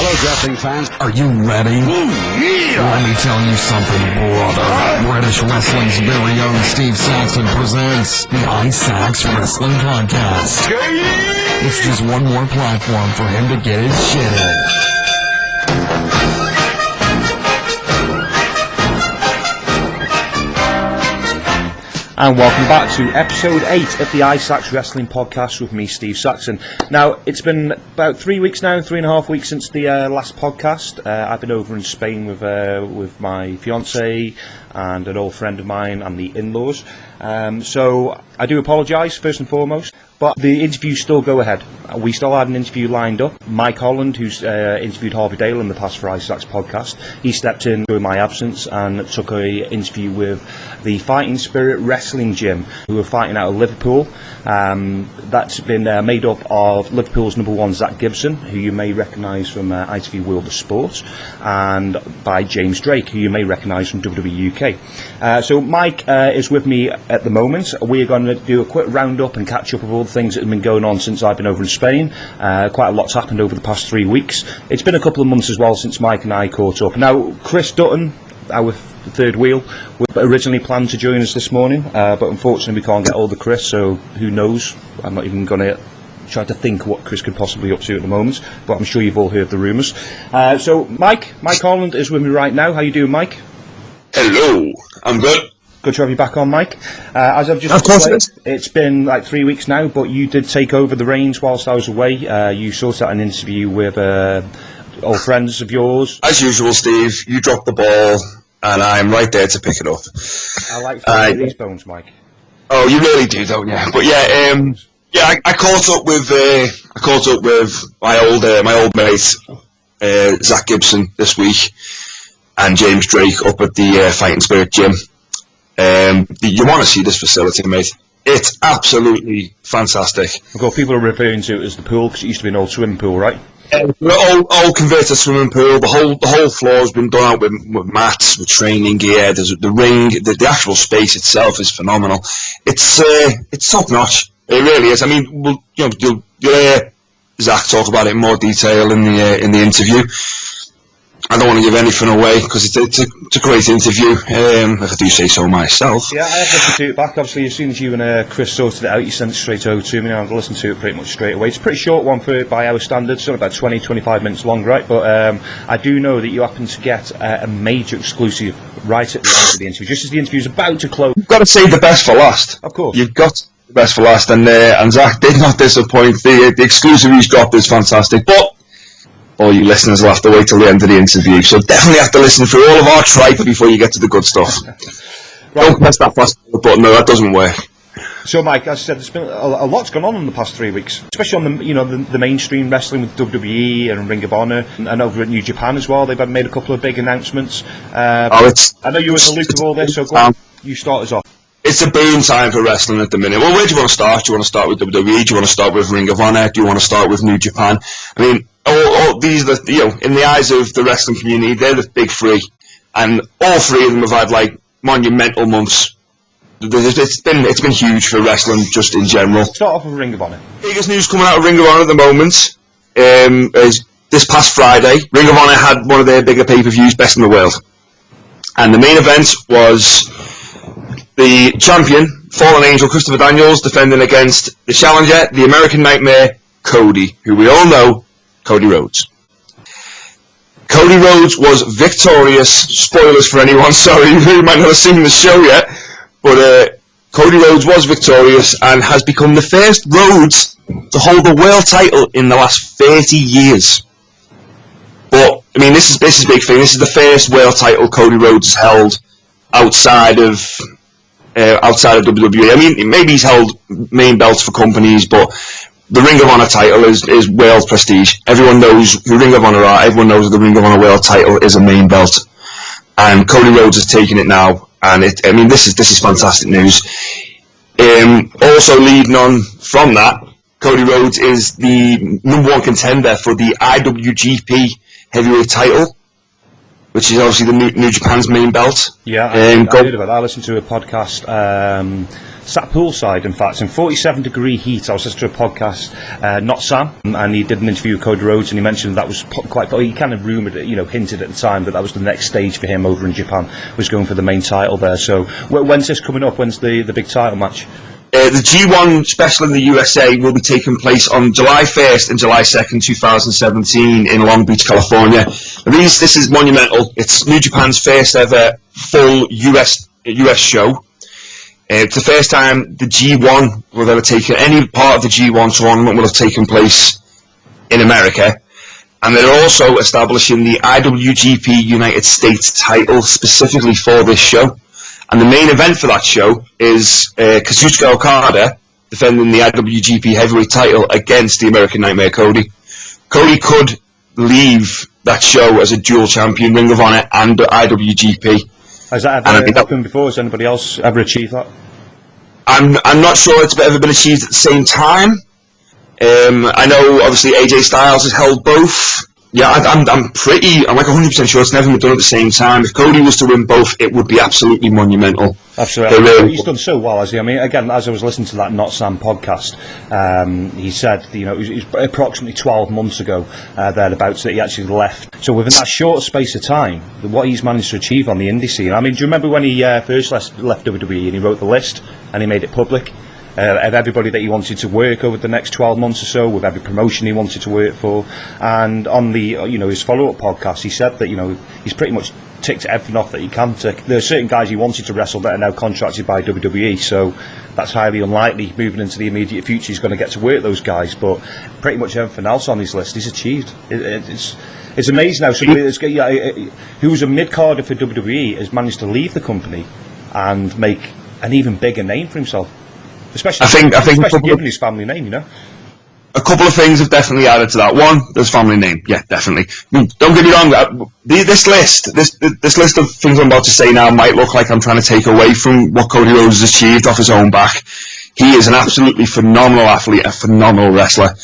Hello, wrestling fans. Are you ready? Let me tell you something, brother. British Wrestling's very own Steve Saxon presents the iSax Wrestling Podcast. It's just one more platform for him to get his shit in. And welcome back to episode 8 of the iSax Wrestling Podcast with me, Steve Saxon. Now, it's been about 3 weeks now, 3.5 weeks since the last podcast. I've been over in Spain with my fiance and an old friend of mine and the in-laws. So I do apologise first and foremost, but the interviews still go ahead. We still had an interview lined up. Mike Holland, who's interviewed Harvey Dale in the past for iSax podcast, he stepped in during my absence and took an interview with the Fighting Spirit Wrestling Gym, who are fighting out of Liverpool. That's been made up of Liverpool's number one, Zach Gibson, who you may recognise from ITV World of Sport, and by James Drake, who you may recognise from WWE UK. So Mike is with me at the moment. We're going to do a quick roundup and catch up of all the things that have been going on since I've been over in Spain. Quite a lot's happened over the past 3 weeks. It's been a couple of months as well since Mike and I caught up. Now, Chris Dutton, our third wheel, was originally planned to join us this morning, but unfortunately we can't get hold of Chris, so who knows. I'm not even going to try to think what Chris could possibly be up to at the moment, but I'm sure you've all heard the rumours. So Mike Holland is with me right now. How you doing, Mike? Hello, I'm good. Good to have you back on, Mike. As I've just explained, it's been like 3 weeks now, but you did take over the reins whilst I was away. You sorted out an interview with old friends of yours. As usual, Steve, you dropped the ball, and I'm right there to pick it up. I like these bones, Mike. Oh, you really do, don't you? But yeah, I caught up with my old mate Zach Gibson this week, and James Drake up at the Fighting Spirit Gym. You want to see this facility, mate. It's absolutely fantastic. Of course, people are referring to it as the pool because it used to be an old swimming pool, right? All converted swimming pool. The whole floor has been done out with mats, with training gear. There's the ring. The actual space itself is phenomenal. It's top notch. It really is. I mean, you'll hear Zach talk about it in more detail in the interview. I don't want to give anything away because it's a great interview, if I do say so myself. Yeah, I have listened to it back. Obviously, as soon as you and Chris sorted it out, you sent it straight over to me, and I've listened to it pretty much straight away. It's a pretty short one by our standards, it's only about 20-25 minutes long, right? But I do know that you happen to get a major exclusive right at the end of the interview, just as the interview is about to close. You've got to save the best for last. Of course. You've got the best for last, and Zach did not disappoint. The exclusive he's dropped is fantastic, but all you listeners will have to wait till the end of the interview, so definitely have to listen through all of our tripe before you get to the good stuff. Right. Don't press that fast button, no, that doesn't work. So Mike, as I said, there's been a lot's gone on in the past 3 weeks, especially on the mainstream wrestling with WWE and Ring of Honor, and over at New Japan as well. They've made a couple of big announcements. I know you were in the loop of all this, so go on, you start us off. It's a boom time for wrestling at the minute. Well, where do you want to start? Do you want to start with WWE? Do you want to start with Ring of Honor? Do you want to start with New Japan? I mean, all these are in the eyes of the wrestling community, they're the big three, and all three of them have had like monumental months. It's been huge for wrestling just in general. Start off with Ring of Honor. Biggest news coming out of Ring of Honor at the moment is this past Friday. Ring of Honor had one of their bigger pay-per-views, Best in the World, and the main event was the champion, Fallen Angel Christopher Daniels, defending against the challenger, the American Nightmare, Cody, who we all know, Cody Rhodes. Cody Rhodes was victorious. Spoilers for anyone, sorry, who might not have seen the show yet, but Cody Rhodes was victorious and has become the first Rhodes to hold a world title in the last 30 years. But, I mean, this is a big thing. This is the first world title Cody Rhodes has held outside of WWE. I mean, maybe he's held main belts for companies, but the Ring of Honor title is world prestige. Everyone knows who Ring of Honor are. Everyone knows that the Ring of Honor world title is a main belt, and Cody Rhodes has taken it now. And this is fantastic news. Also, leading on from that, Cody Rhodes is the number one contender for the IWGP Heavyweight title, which is obviously the New Japan's main belt. Yeah, I heard about that. I listened to a podcast sat poolside, in fact, in 47-degree heat. I was listening to a podcast, Not Sam, and he did an interview with Cody Rhodes, and he mentioned that was quite. He kind of rumoured it, hinted at the time that was the next stage for him over in Japan, was going for the main title there. So when's this coming up? When's the big title match? The G1 special in the USA will be taking place on July 1st and July 2nd, 2017 in Long Beach, California. This is monumental. It's New Japan's first ever full US show. It's the first time the G1 will have ever taken, any part of the G1 tournament will have taken place in America. And they're also establishing the IWGP United States title specifically for this show. And the main event for that show is Kazuchika Okada defending the IWGP Heavyweight title against the American Nightmare Cody. Cody could leave that show as a dual champion, Ring of Honor and IWGP. Has that ever happened before? Has anybody else ever achieved that? I'm not sure it's ever been achieved at the same time. I know obviously AJ Styles has held both. Yeah, I'm like 100% sure it's never been done at the same time. If Cody was to win both, it would be absolutely monumental. Absolutely. He's done so well, has he? I mean, again, as I was listening to that Not Sam podcast, he said, it was approximately 12 months ago, thereabouts, that he actually left. So within that short space of time, what he's managed to achieve on the indie scene. I mean, do you remember when he first left WWE and he wrote the list and he made it public? Of everybody that he wanted to work over the next 12 months or so, with every promotion he wanted to work for. And on the his follow-up podcast, he said that he's pretty much ticked everything off that he can tick. There are certain guys he wanted to wrestle that are now contracted by WWE, so that's highly unlikely moving into the immediate future he's going to get to work those guys, but pretty much everything else on his list he's achieved. It's amazing how somebody who was a mid-carder for WWE has managed to leave the company and make an even bigger name for himself. Especially given his family name, A couple of things have definitely added to that. One, there's family name. Yeah, definitely. I mean, don't get me wrong. This list of things I'm about to say now might look like I'm trying to take away from what Cody Rhodes has achieved off his own back. He is an absolutely phenomenal athlete, a phenomenal wrestler.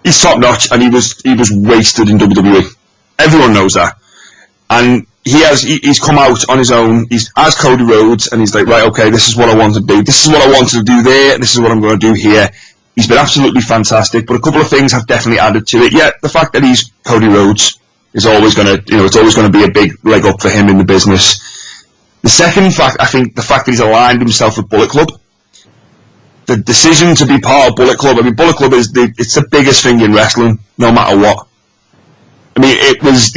He's top notch, and he was wasted in WWE. Everyone knows that, and he's come out on his own. He's as Cody Rhodes, and he's like, right, okay, this is what I want to do. This is what I wanted to do there. This is what I'm going to do here. He's been absolutely fantastic, but a couple of things have definitely added to it. Yeah, the fact that he's Cody Rhodes is always going to, it's always going to be a big leg up for him in the business. The second fact, I think, the fact that he's aligned himself with Bullet Club. The decision to be part of Bullet Club. I mean, Bullet Club it's the biggest thing in wrestling, no matter what. I mean, it was,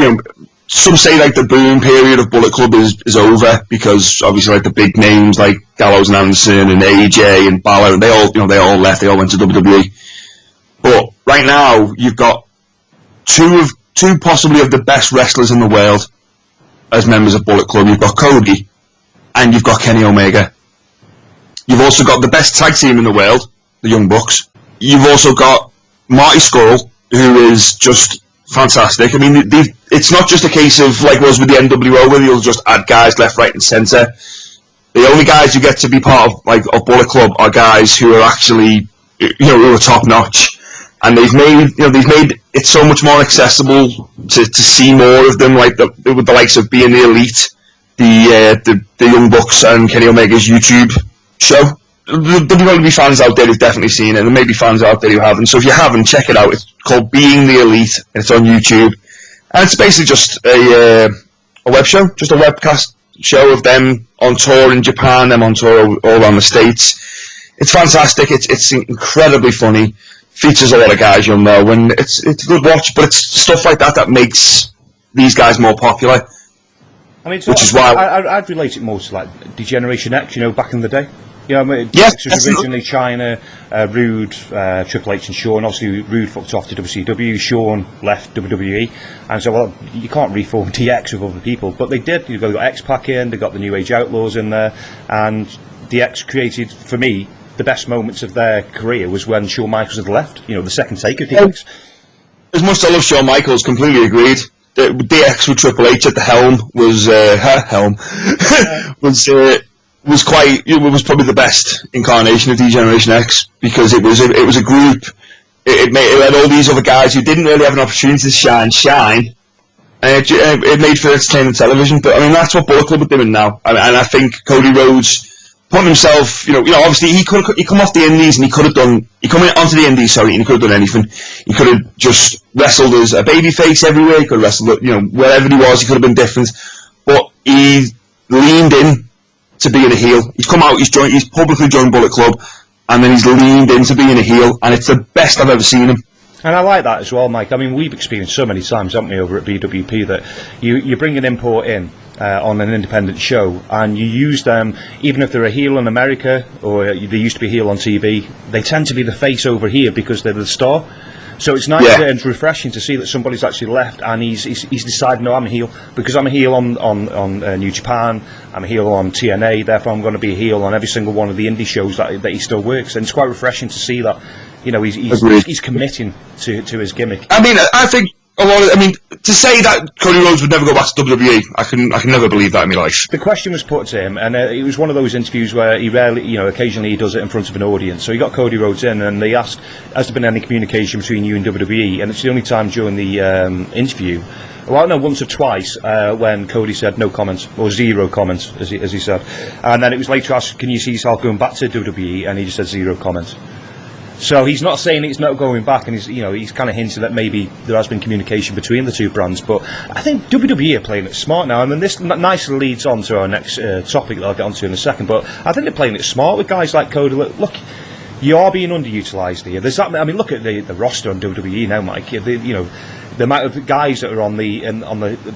some say like the boom period of Bullet Club is over because obviously like the big names like Gallows and Anderson and AJ and Balor, they all left, they all went to WWE. But right now you've got two possibly of the best wrestlers in the world as members of Bullet Club. You've got Cody and you've got Kenny Omega. You've also got the best tag team in the world, the Young Bucks. You've also got Marty Scurll, who is just fantastic. I mean, it's not just a case of like was with the NWO where you'll just add guys left, right, and centre. The only guys who get to be part of Bullet Club are guys who are actually, who are top notch, and they've made it so much more accessible to see more of them, like with the likes of Being the Elite, the Young Bucks and Kenny Omega's YouTube show. There'll probably be fans out there who've definitely seen it, and there may be fans out there who haven't. So if you haven't, check it out. It's called Being the Elite, and it's on YouTube. And it's basically just a web show, just a webcast show of them on tour in Japan, them on tour all around the States. It's fantastic. It's incredibly funny. Features a lot of guys you'll know, and it's a good watch. But it's stuff like that makes these guys more popular. I mean, which is why I'd relate it more to like Degeneration X, back in the day. X was originally China, Rude, Triple H and Shawn. Obviously, Rude fucked off to WCW, Shawn left WWE, and so, well, you can't reform DX with other people, but they did. You've got X-Pac in, they got the New Age Outlaws in there, and DX created, for me, the best moments of their career was when Shawn Michaels had left, the second take of DX. As much as I love Shawn Michaels, completely agreed. DX with Triple H at the helm was, was probably the best incarnation of Degeneration X, because it was a group. It had all these other guys who didn't really have an opportunity to shine, and it made for entertainment television. But I mean, that's what Bullet Club are doing now, and I think Cody Rhodes putting himself, obviously he come off the Indies and he come onto the Indies, and he could have done anything. He could have just wrestled as a babyface everywhere. He could have wrestled, wherever he was, he could have been different. But he leaned in to being a heel. He's come out, he's publicly joined Bullet Club, and then he's leaned into being a heel, and it's the best I've ever seen him. And I like that as well, Mike. I mean, we've experienced so many times, haven't we, over at BWP, that you bring an import in on an independent show, and you use them, even if they're a heel in America, or they used to be a heel on TV, they tend to be the face over here because they're the star. So it's nice and refreshing to see that somebody's actually left and he's decided, no, I'm a heel because I'm a heel on New Japan, I'm a heel on TNA, therefore I'm going to be a heel on every single one of the indie shows that he still works. And it's quite refreshing to see that, he's committing to his gimmick. I mean, I think to say that Cody Rhodes would never go back to WWE, I can never believe that in my life. The question was put to him, and it was one of those interviews where he rarely, occasionally he does it in front of an audience. So he got Cody Rhodes in, and they asked, has there been any communication between you and WWE? And it's the only time during the interview, well, no, once or twice, when Cody said no comments, or zero comments, as he said. And then it was later asked, can you see yourself going back to WWE? And he just said zero comments. So he's not saying it's not going back, and he's kind of hinted that maybe there has been communication between the two brands. But I think WWE are playing it smart now, and then this nicely leads on to our next topic that I'll get onto in a second. But I think they're playing it smart with guys like Cody. Look, you are being underutilised here. There's that. I mean, look at the roster on WWE now, Mike. The amount of guys that are on the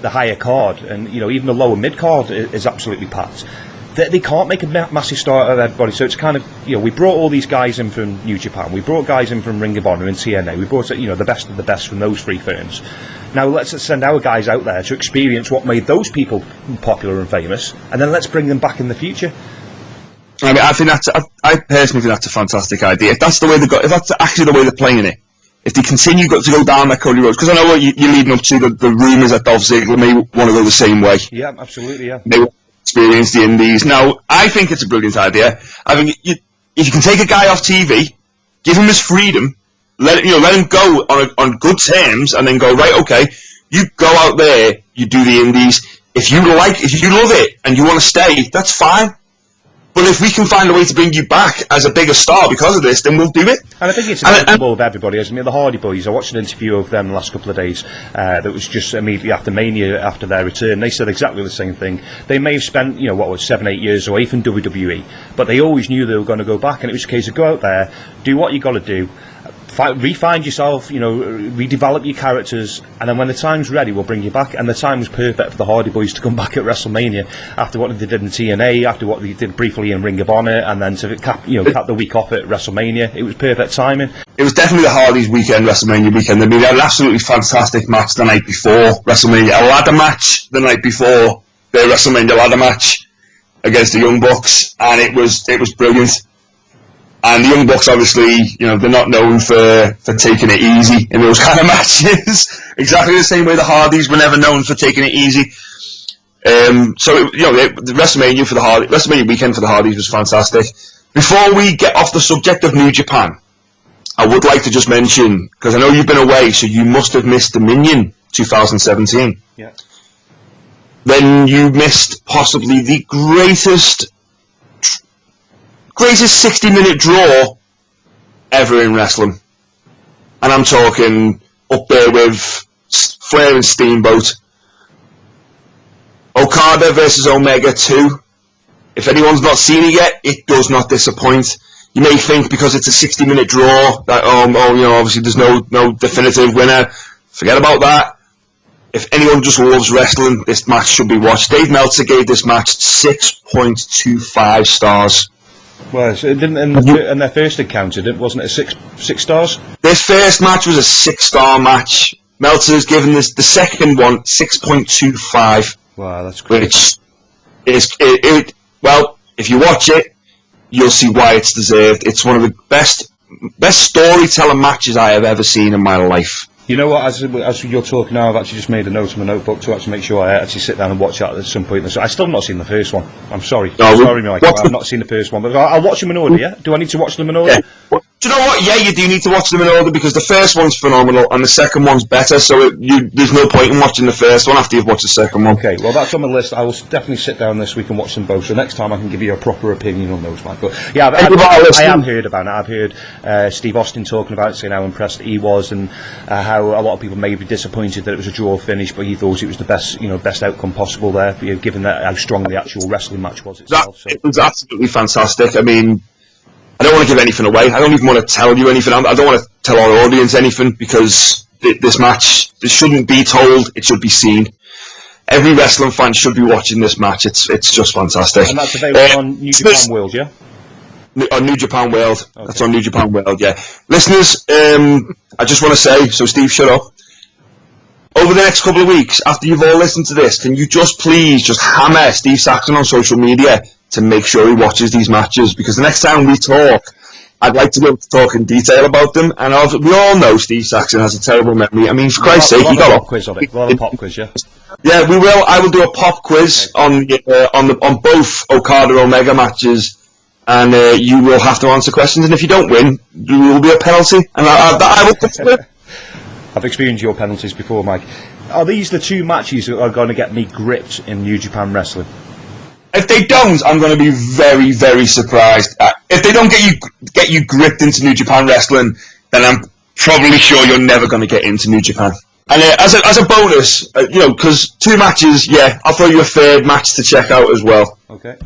higher card, and even the lower mid card is absolutely packed. They can't make a massive star out of everybody, so it's kind of, we brought all these guys in from New Japan, we brought guys in from Ring of Honor and TNA, we brought the best of the best from those three firms. Now let's send our guys out there to experience what made those people popular and famous, and then let's bring them back in the future. I mean, I personally think that's a fantastic idea. If that's actually the way they're playing it, if they continue to go down that Cody Rhodes, because I know what you're leading up to, the rumours that Dolph Ziggler may want to go the same way. Yeah, absolutely, yeah. Experience the Indies. Now, I think it's a brilliant idea. I think if you can take a guy off TV, give him his freedom, let him go on good terms, and then go, right, okay, you go out there, you do the Indies. If you love it and you want to stay, that's fine. But if we can find a way to bring you back as a bigger star because of this, then we'll do it. And I think it's inevitable of everybody. I mean, the Hardy Boys, I watched an interview of them the last couple of days that was just immediately after Mania, after their return. They said exactly the same thing. They may have spent, 7-8 years away from WWE, but they always knew they were going to go back, and it was a case of go out there, do what you got to do, refine yourself, redevelop your characters, and then when the time's ready, we'll bring you back. And the time was perfect for the Hardy Boys to come back at WrestleMania after what they did in TNA, after what they did briefly in Ring of Honor, and then to cap the week off at WrestleMania. It was perfect timing. It was definitely the Hardys weekend, WrestleMania weekend. I mean, they had an absolutely fantastic match the night before WrestleMania, a ladder match the night before their WrestleMania ladder match against the Young Bucks, and it was brilliant. And the Young Bucks, obviously, they're not known for taking it easy in those kind of matches. Exactly the same way the Hardys were never known for taking it easy. The WrestleMania weekend for the Hardys was fantastic. Before we get off the subject of New Japan, I would like to just mention, because I know you've been away, so you must have missed Dominion 2017. Yeah. Then you missed possibly the greatest 60-minute draw ever in wrestling. And I'm talking up there with Flair and Steamboat. Okada versus Omega 2. If anyone's not seen it yet, it does not disappoint. You may think because it's a 60-minute draw that, obviously there's no definitive winner. Forget about that. If anyone just loves wrestling, this match should be watched. Dave Meltzer gave this match 6.25 stars. Well, so it didn't in their first encounter, wasn't it 6 stars? This first match was a 6-star match. Meltzer's given this the second one 6.25. Wow, that's great. Which is well, if you watch it, you'll see why it's deserved. It's one of the best storytelling matches I have ever seen in my life. You know what? As you're talking now, I've actually just made a note on my notebook to actually make sure I actually sit down and watch that at some point. I still have not seen the first one. I'm sorry. Sorry, Mike. I've not seen the first one, but I'll watch them in order. Yeah. Do I need to watch them in order? Yeah. Do you know what? Yeah, you do need to watch them in order because the first one's phenomenal and the second one's better. So there's no point in watching the first one after you've watched the second one. Okay, well that's on my list. I will definitely sit down this week and watch them both. So next time I can give you a proper opinion on those, Mike. But yeah, I have heard about it. I've heard Steve Austin talking about it, saying how impressed he was, and how a lot of people may be disappointed that it was a draw finish, but he thought it was the best outcome possible there, given that how strong the actual wrestling match was itself. It was absolutely fantastic. I mean, I don't want to give anything away. I don't even want to tell you anything. I don't want to tell our audience anything because this match, it shouldn't be told. It should be seen. Every wrestling fan should be watching this match. It's just fantastic. And that's available on New Japan World, yeah? On New Japan World. Okay. That's on New Japan World, yeah. Listeners, I just want to say, so Steve, shut up. Over the next couple of weeks, after you've all listened to this, can you please hammer Steve Saxon on social media to make sure he watches these matches, because the next time we talk, I'd like to be able to talk in detail about them. And we all know Steve Saxon has a terrible memory. I mean, for Christ's sake, he got a pop quiz of it. We'll have a pop quiz, yeah. Yeah, we will. I will do a pop quiz on both Okada Omega matches, and you will have to answer questions. And if you don't win, there will be a penalty, and I will consider it. I've experienced your penalties before, Mike. Are these the two matches that are going to get me gripped in New Japan Wrestling? If they don't, I'm going to be very, very surprised. If they don't get you gripped into New Japan Wrestling, then I'm probably sure you're never going to get into New Japan. And as a bonus, because two matches, yeah, I'll throw you a third match to check out as well. Okay.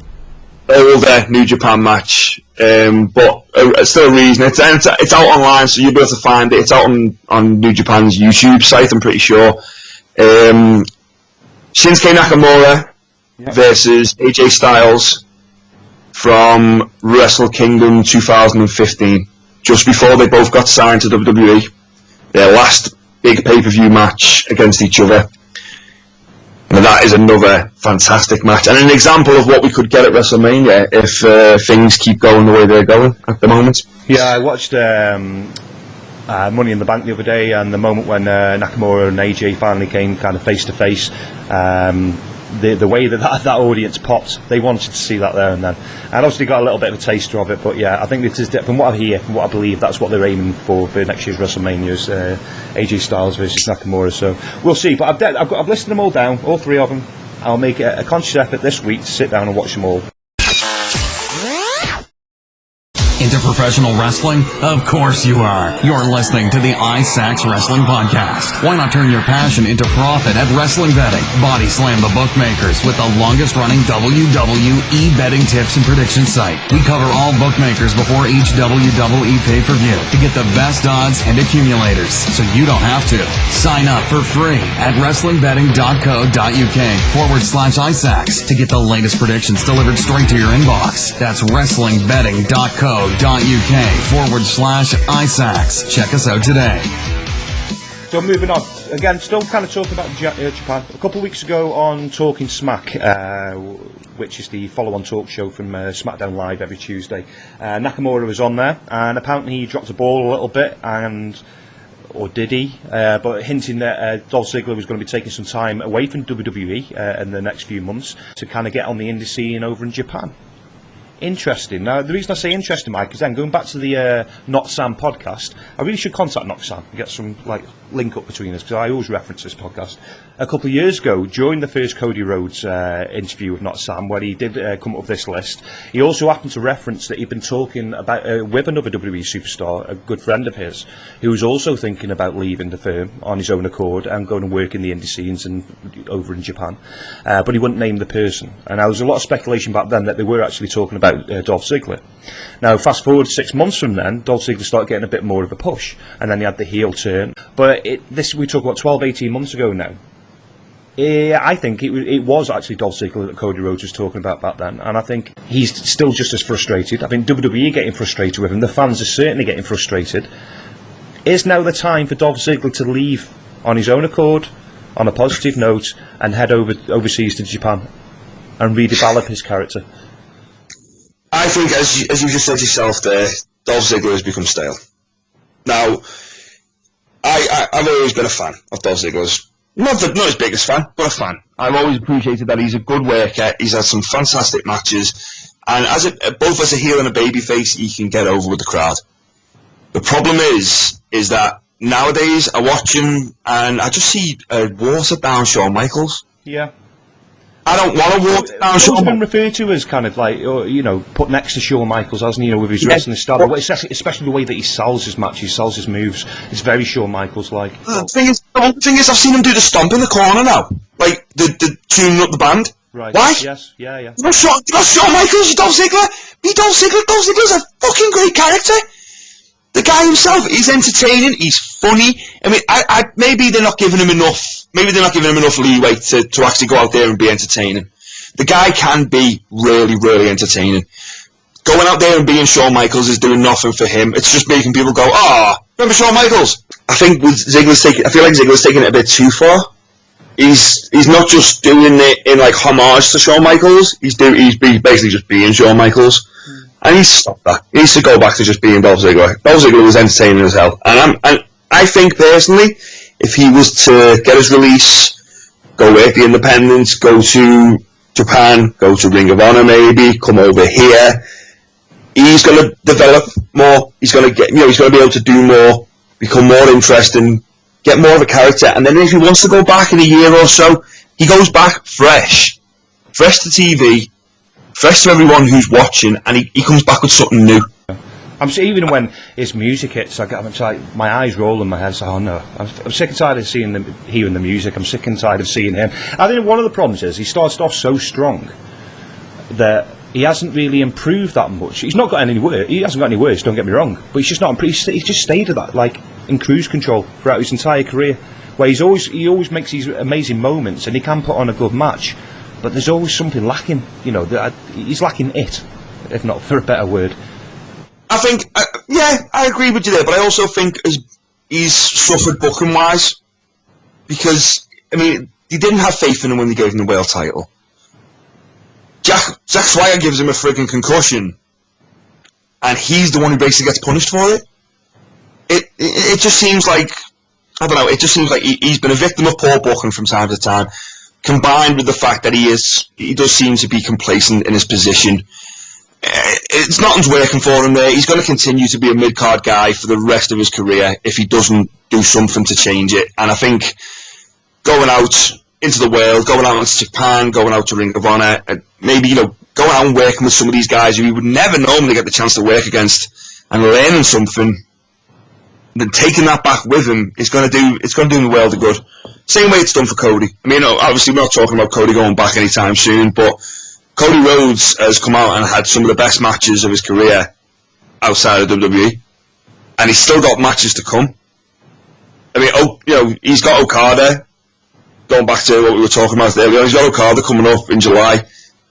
Older New Japan match, but still a reason. It's out online, so you'll be able to find it. It's out on New Japan's YouTube site, I'm pretty sure. Shinsuke Nakamura versus AJ Styles from Wrestle Kingdom 2015, just before they both got signed to WWE. Their last big pay-per-view match against each other. And that is another fantastic match, and an example of what we could get at WrestleMania if things keep going the way they're going at the moment. Yeah, I watched Money in the Bank the other day, and the moment when Nakamura and AJ finally came kind of face to face, the way that audience popped, they wanted to see that there and then. And obviously got a little bit of a taster of it, but yeah, I think this is, from what I hear, from what I believe, that's what they're aiming for next year's WrestleMania, is AJ Styles versus Nakamura. So we'll see. But I've listed them all down, all three of them. I'll make a conscious effort this week to sit down and watch them all. Into professional wrestling? Of course you are. You're listening to the iSax Wrestling Podcast. Why not turn your passion into profit at wrestling betting? Body slam the bookmakers with the longest running WWE betting tips and prediction site. We cover all bookmakers before each WWE pay-per-view to get the best odds and accumulators, so you don't have to. Sign up for free at wrestlingbetting.co.uk/iSax to get the latest predictions delivered straight to your inbox. That's wrestlingbetting.co.uk/iSax. Check us out today. So moving on, again, still kind of talking about Japan. A couple of weeks ago on Talking Smack, which is the follow-on talk show from SmackDown Live every Tuesday, Nakamura was on there, and apparently he dropped the ball a little bit, or did he? But hinting that Dolph Ziggler was going to be taking some time away from WWE in the next few months to kind of get on the indie scene over in Japan. Interesting. Now, the reason I say interesting, Mike, is then going back to the Not Sam podcast, I really should contact Not Sam and get some link up between us, because I always reference this podcast. A couple of years ago, during the first Cody Rhodes interview with Not Sam, where he did come up with this list, he also happened to reference that he'd been talking about with another WWE superstar, a good friend of his, who was also thinking about leaving the firm on his own accord and going and work in the indie scenes and over in Japan, but he wouldn't name the person. And there was a lot of speculation back then that they were actually talking about Dolph Ziggler. Now, fast forward 6 months from then, Dolph Ziggler started getting a bit more of a push, and then he had the heel turn. But this we talk about 12, 18 months ago now. I think it was actually Dolph Ziggler that Cody Rhodes was talking about back then, and I think he's still just as frustrated. I think WWE are getting frustrated with him. The fans are certainly getting frustrated. Is now the time for Dolph Ziggler to leave on his own accord, on a positive note, and head overseas to Japan and redevelop his character? I think, as you just said yourself there, Dolph Ziggler has become stale. Now, I've always been a fan of Dolph Ziggler's. Not his biggest fan, but a fan. I've always appreciated that he's a good worker. He's had some fantastic matches, and both as a heel and a babyface, he can get over with the crowd. The problem is that nowadays I watch him and I just see a watered down Shawn Michaels. Yeah. I don't want to walk down He's Shawn been Michaels. referred to as kind of like, put next to Shawn Michaels, hasn't he? With his wrestling style, especially the way that he sells his matches, sells his moves. It's very Shawn Michaels-like. The thing is, I've seen him do the stomp in the corner now, like the tuning up the band. Right. Why? Yes. Yeah. You know Shawn Michaels, you Dolph Ziggler. Dolph Ziggler's a fucking great character. The guy himself, he's entertaining, he's funny. I mean, maybe they're not giving him enough. Maybe they're not giving him enough leeway to actually go out there and be entertaining. The guy can be really, really entertaining. Going out there and being Shawn Michaels is doing nothing for him. It's just making people go, remember Shawn Michaels? I think with I feel like Ziggler's taking it a bit too far. He's not just doing it in like homage to Shawn Michaels. He's basically just being Shawn Michaels. And he's stopped that. He needs to go back to just being Dolph Ziggler. Dolph Ziggler was entertaining as hell. And I think personally, if he was to get his release, go work the independents, go to Japan, go to Ring of Honor maybe, come over here, he's going to develop more. He's going to he's going to be able to do more, become more interesting, get more of a character. And then if he wants to go back in a year or so, he goes back fresh to TV, fresh to everyone who's watching, and he comes back with something new. I'm even when his music hits, I'm like, my eyes roll in my head. It's like, oh no, I'm sick and tired of hearing the music. I'm sick and tired of seeing him. I think one of the problems is he started off so strong that he hasn't really improved that much. He's not got any worse. He hasn't got any worse. Don't get me wrong, but he's just not improved. He's just stayed at that, like in cruise control throughout his entire career, where he always makes these amazing moments, and he can put on a good match. But there's always something lacking, he's lacking it, if not for a better word. I think, I agree with you there, but I also think he's suffered booking-wise, because, I mean, he didn't have faith in him when they gave him the world title. Zack Swagger gives him a frigging concussion, and he's the one who basically gets punished for it. It just seems like, I don't know, it just seems like he's been a victim of poor booking from time to time, combined with the fact that he does seem to be complacent in his position. Nothing's working for him there. He's going to continue to be a mid-card guy for the rest of his career if he doesn't do something to change it. And I think going out into the world, going out into Japan, going out to Ring of Honor, and maybe, going out and working with some of these guys who he would never normally get the chance to work against, and learning something, then taking that back with him is going to do him the world of good. Same way it's done for Cody. I mean, obviously we're not talking about Cody going back anytime soon, but Cody Rhodes has come out and had some of the best matches of his career outside of WWE, and he's still got matches to come. I mean, he's got Okada, going back to what we were talking about earlier, he's got Okada coming up in July,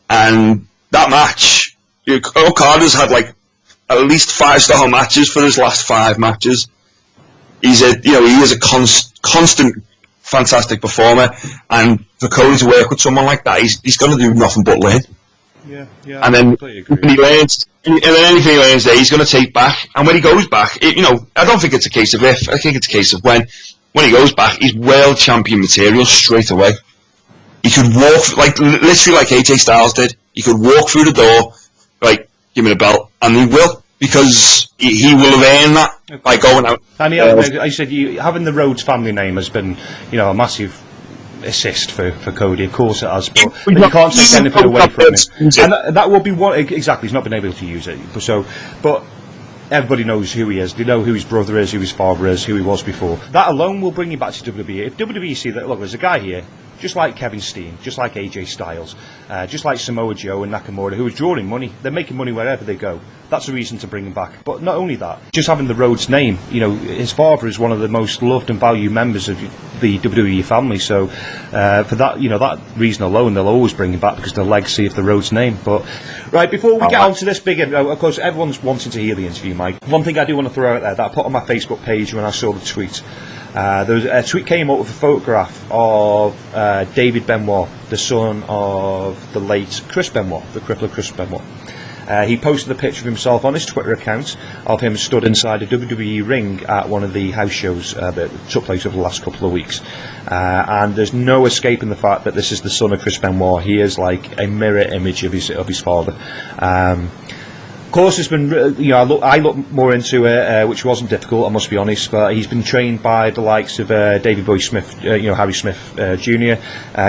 and that match, Okada's had like at least 5-star matches for his last 5 matches. He is a constant, fantastic performer, and for Cody to work with someone like that, he's going to do nothing but learn. Yeah. And then when he learns, and then anything he learns there, he's going to take back. And when he goes back, I don't think it's a case of if. I think it's a case of when. When he goes back, he's world champion material straight away. He could walk literally like AJ Styles did. He could walk through the door, like, give me the belt, and he will, because he will have earned that by going out. And I said, having the Rhodes family name has been, a massive assist for Cody. Of course it has, but you can't take anything away from him. And that will be what exactly. He's not been able to use it. But everybody knows who he is. They know who his brother is, who his father is, who he was before. That alone will bring him back to WWE. If WWE see that, look, there's a guy here, just like Kevin Steen, just like AJ Styles, just like Samoa Joe and Nakamura, who are drawing money. They're making money wherever they go. That's a reason to bring him back. But not only that, just having the Rhodes name, his father is one of the most loved and valued members of the WWE family. So for that, that reason alone, they'll always bring him back because of the legacy of the Rhodes name. But right, before we get on to this big, of course, everyone's wanting to hear the interview, Mike. One thing I do want to throw out there that I put on my Facebook page when I saw the tweet. There was a tweet came up with a photograph of David Benoit, the son of the late Chris Benoit, the crippler Chris Benoit. He posted a picture of himself on his Twitter account of him stood inside a WWE ring at one of the house shows that took place over the last couple of weeks. And there's no escaping the fact that this is the son of Chris Benoit. He is like a mirror image of his father. Of course, it's been, I look more into it, which wasn't difficult, I must be honest, but he's been trained by the likes of Davey Boy Smith, Harry Smith Jr.,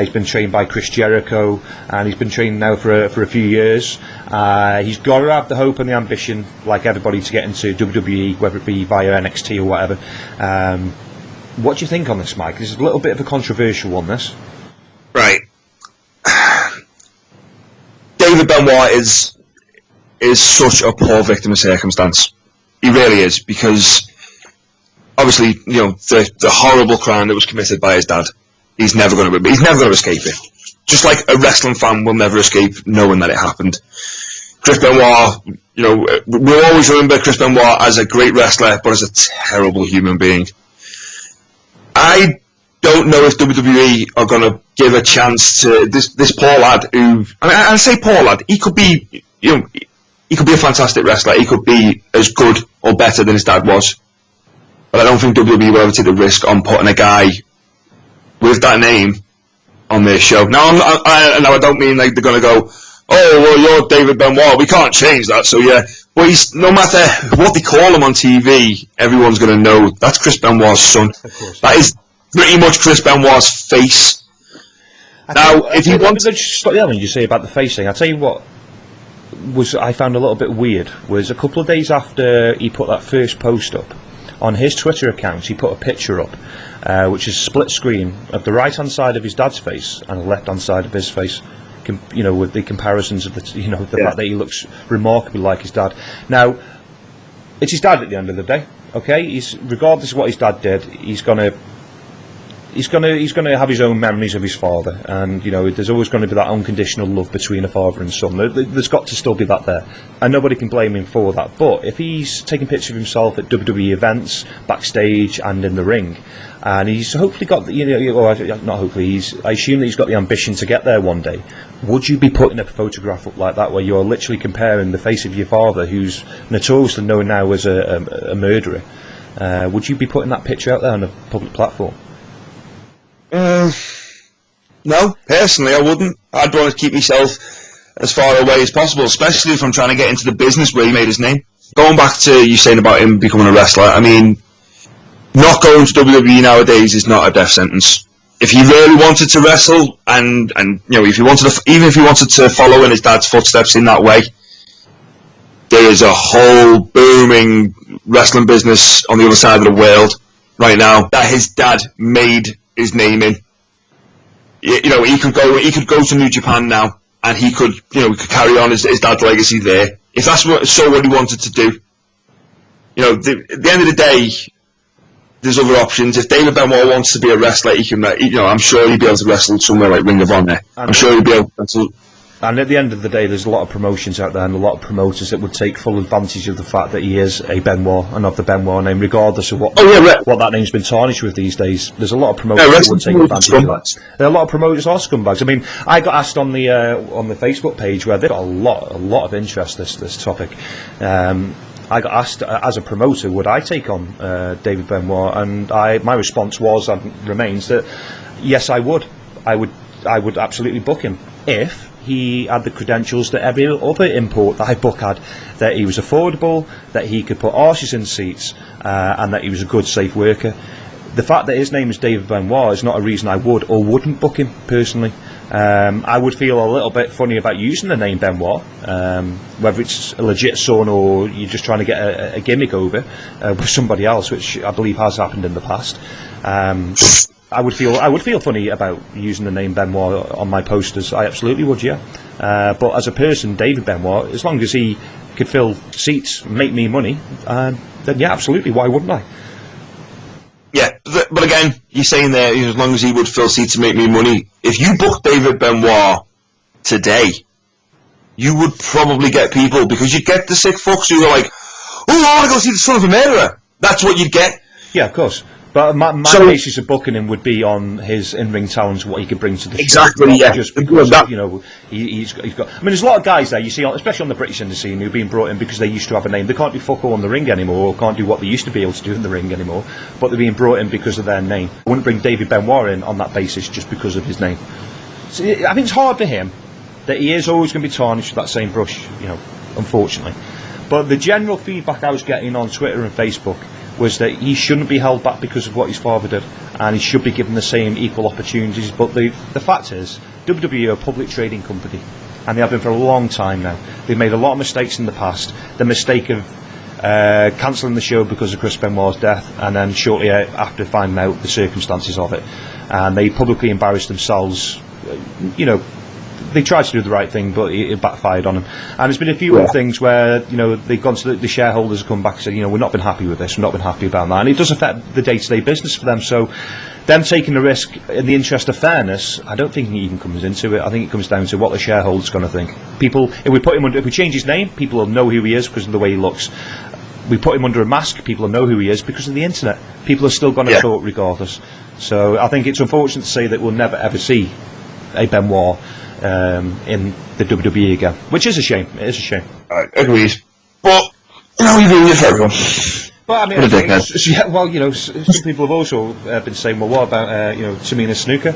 he's been trained by Chris Jericho, and he's been trained now for a few years. He's got to have the hope and the ambition, like everybody, to get into WWE, whether it be via NXT or whatever. What do you think on this, Mike? This is a little bit of a controversial one, this. Right. David Benoit is such a poor victim of circumstance. He really is, because obviously, the horrible crime that was committed by his dad, he's never going to escape it. Just like a wrestling fan will never escape knowing that it happened. Chris Benoit, we'll always remember Chris Benoit as a great wrestler, but as a terrible human being. I don't know if WWE are going to give a chance to this poor lad who, I say poor lad, he could be, he could be a fantastic wrestler. He could be as good or better than his dad was. But I don't think WWE will ever take the risk on putting a guy with that name on their show. Now, I don't mean like they're going to go, oh, well, you're David Benoit. We can't change that. So, yeah. But no matter what they call him on TV, everyone's going to know that's Chris Benoit's son. Of course. That is pretty much Chris Benoit's face. If you want to... Stop yelling, you say about the face thing. I'll tell you what. I found a little bit weird was a couple of days after he put that first post up on his Twitter account, he put a picture up which is split screen of the right hand side of his dad's face and the left hand side of his face, with the comparisons of the fact that he looks remarkably like his dad. Now, it's his dad at the end of the day, okay? Regardless of what his dad did, he's gonna have his own memories of his father, and there's always going to be that unconditional love between a father and son. There's got to still be that there, and nobody can blame him for that. But if he's taking pictures of himself at WWE events, backstage, and in the ring, and he's hopefully got not hopefully, I assume that he's got the ambition to get there one day. Would you be putting a photograph up like that, where you're literally comparing the face of your father, who's notoriously known now as a murderer? Would you be putting that picture out there on a public platform? No, personally I wouldn't. I'd want to keep myself as far away as possible, especially if I'm trying to get into the business where he made his name. Going back to you saying about him becoming a wrestler, I mean, not going to WWE nowadays is not a death sentence. If he really wanted to wrestle, and if he wanted to, even if he wanted to follow in his dad's footsteps in that way, there is a whole booming wrestling business on the other side of the world right now that his dad made his name in. He could go to New Japan now, and he could carry on his dad's legacy there if that's what he wanted to do. At the end of the day, there's other options. If David Benoit wants to be a wrestler, he can. I'm sure he'd be able to wrestle somewhere like Ring of Honor. I'm sure he'd be able to wrestle. And at the end of the day, there's a lot of promotions out there and a lot of promoters that would take full advantage of the fact that he is a Benoit and of the Benoit name, regardless of what that name's been tarnished with these days. There's a lot of promoters that would take advantage of that. There are a lot of promoters are scumbags. I mean, I got asked on the Facebook page where they've got a lot of interest this topic. I got asked as a promoter, would I take on David Benoit, and my response was and remains that yes, I would. I would absolutely book him if he had the credentials that every other import that I book had, that he was affordable, that he could put arses in seats, and that he was a good, safe worker. The fact that his name is David Benoit is not a reason I would or wouldn't book him, personally. I would feel a little bit funny about using the name Benoit, whether it's a legit son or you're just trying to get a gimmick over with somebody else, which I believe has happened in the past. I would feel funny about using the name Benoit on my posters. I absolutely would, yeah. But as a person, David Benoit, as long as he could fill seats, make me money, then yeah, absolutely. Why wouldn't I? Yeah, but again, you're saying there, as long as he would fill seats and make me money. If you book David Benoit today, you would probably get people, because you get the sick fucks who are like, oh, I want to go see the son of a murderer. That's what you'd get. Yeah, of course. But my basis of booking him would be on his in-ring talents, what he could bring to the show. Yeah. Just because he's got. I mean, there's a lot of guys there you see, especially on the British indie scene, who've been brought in because they used to have a name. They can't do fuck all in the ring anymore, or can't do what they used to be able to do in the ring anymore. But they're being brought in because of their name. I wouldn't bring David Benoit in on that basis just because of his name. So I think it's hard for him that he is always going to be tarnished with that same brush, unfortunately. But the general feedback I was getting on Twitter and Facebook was that he shouldn't be held back because of what his father did, and he should be given the same equal opportunities. But the fact is, WWE are a public trading company, and they have been for a long time now. They've made a lot of mistakes in the past. The mistake of cancelling the show because of Chris Benoit's death, and then shortly after finding out the circumstances of it, and they publicly embarrassed themselves. They tried to do the right thing, but it backfired on them. And there's been a few other things where they've gone to the shareholders have come back and said, we've not been happy with this, we've not been happy about that, and it does affect the day-to-day business for them. So them taking the risk in the interest of fairness, I don't think it even comes into it. I think it comes down to what the shareholders are going to think. People, if we change his name, people will know who he is because of the way he looks. We put him under a mask, people will know who he is because of the internet. People are still going to talk regardless. So I think it's unfortunate to say that we'll never ever see a Benoit in the WWE again, which is a shame. It is a shame. Agreed. But we ruined it for everyone. But I mean, some people have also been saying, well, what about Tamina Snuka?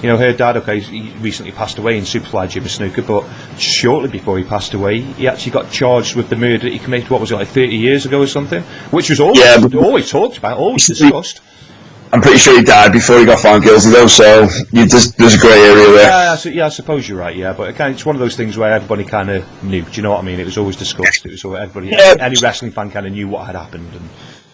Her dad, he recently passed away in Superfly Jimmy Snuka, but shortly before he passed away, he actually got charged with the murder that he committed, 30 years ago or something, which was always talked about, always discussed. I'm pretty sure he died before he got found guilty, though, so there's a grey area there. Yeah, I suppose you're right, yeah, but it's one of those things where everybody kind of knew, do you know what I mean? It was always discussed, any wrestling fan kind of knew what had happened. And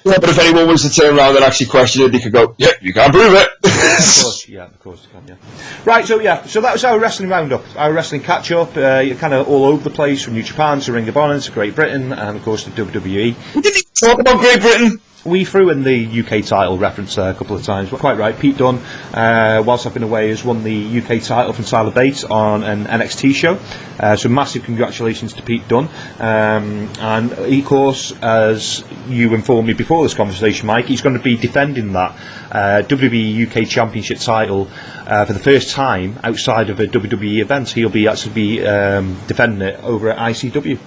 yeah, but if anyone was to turn around and actually question it, they could go, yeah, you can't prove it. Of course you can, yeah. Right, so that was our wrestling roundup, our wrestling catch-up, kind of all over the place, from New Japan to Ring of Honor to Great Britain, and of course the WWE. We didn't even talk about Great Britain. We threw in the UK title reference there a couple of times. Quite right, Pete Dunne, whilst I've been away, has won the UK title from Tyler Bates on an NXT show. So massive congratulations to Pete Dunne. And of course, as you informed me before this conversation, Mike, he's going to be defending that WWE UK Championship title for the first time outside of a WWE event. He'll be defending it over at ICW.